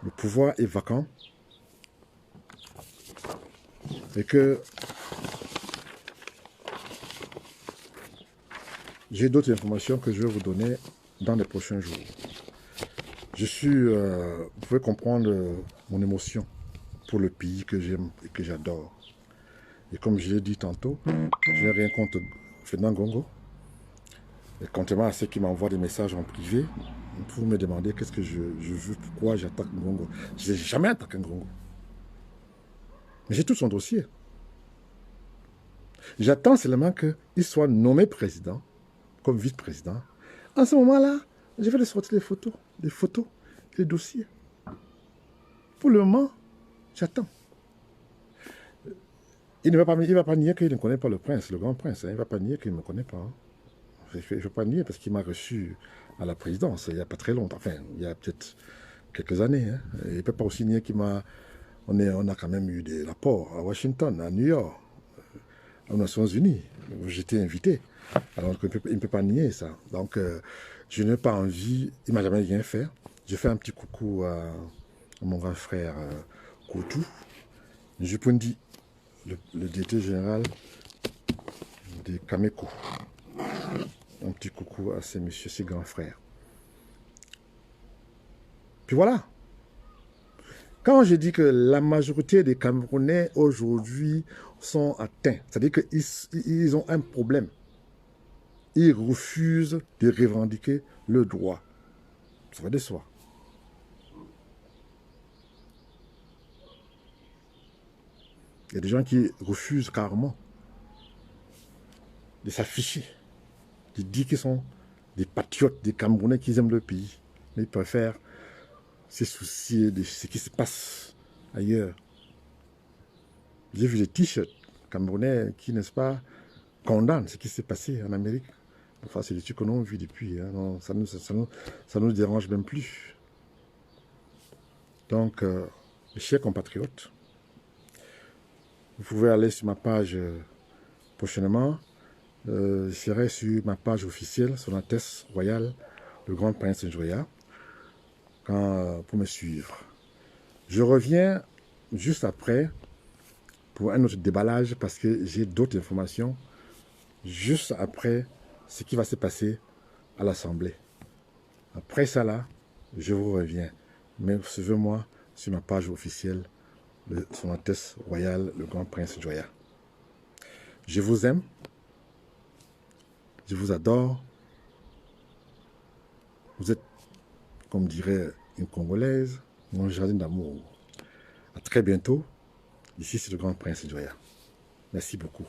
le pouvoir est vacant. Et que j'ai d'autres informations que je vais vous donner dans les prochains jours. Je suis, vous pouvez comprendre mon émotion pour le pays que j'aime et que j'adore. Et comme je l'ai dit tantôt, je n'ai rien contre Ferdinand Gongo. Et contrairement à ceux qui m'envoient des messages en privé, pour me demander qu'est-ce que je veux, pourquoi j'attaque Gongo. Je n'ai jamais attaqué Gongo. Mais j'ai tout son dossier. J'attends seulement qu'il soit nommé président, comme vice-président. En ce moment-là, je vais lui sortir les photos, les dossiers. Pour le moment, j'attends. il va pas nier qu'il ne connaît pas le prince, le grand prince. Hein. Il ne va pas nier qu'il ne me connaît pas. Hein. Je ne vais pas nier parce qu'il m'a reçu à la présidence il n'y a pas très longtemps. Enfin, il y a peut-être quelques années. Hein. Il ne peut pas aussi nier qu'il m'a... On a quand même eu des rapports à Washington, à New York, aux Nations Unies. J'étais invité. Alors il ne peut pas nier ça. Donc, je n'ai pas envie... Il ne m'a jamais rien fait. Je fais un petit coucou à mon grand frère Koutou. Jupundi, le directeur général de Kameko. Un petit coucou à ces messieurs, ces grands frères. Puis voilà. Quand je dis que la majorité des Camerounais aujourd'hui sont atteints, c'est-à-dire qu'ils ont un problème. Ils refusent de revendiquer le droit. Ça va de soi. Il y a des gens qui refusent carrément de s'afficher, de dire qu'ils sont des patriotes, des Camerounais qui aiment le pays. Mais ils préfèrent se soucier de ce qui se passe ailleurs. J'ai vu des t-shirts camerounais qui, n'est-ce pas, condamnent ce qui s'est passé en Amérique. Enfin, c'est des trucs qu'on a vu depuis. Hein. Non, ça nous dérange même plus. Donc, mes chers compatriotes, vous pouvez aller sur ma page prochainement. Je serai sur ma page officielle, Son Altesse Royale, le Grand Prince Njoya, pour me suivre. Je reviens juste après pour un autre déballage parce que j'ai d'autres informations juste après ce qui va se passer à l'Assemblée. Après ça là, je vous reviens. Mais suivez-moi sur ma page officielle, Son Altesse Royale, le Grand Prince Njoya. Je vous aime. Je vous adore. Vous êtes, comme dirait une Congolaise, mon jardin d'amour. À très bientôt. Ici, c'est le Grand Prince Njoya. Merci beaucoup.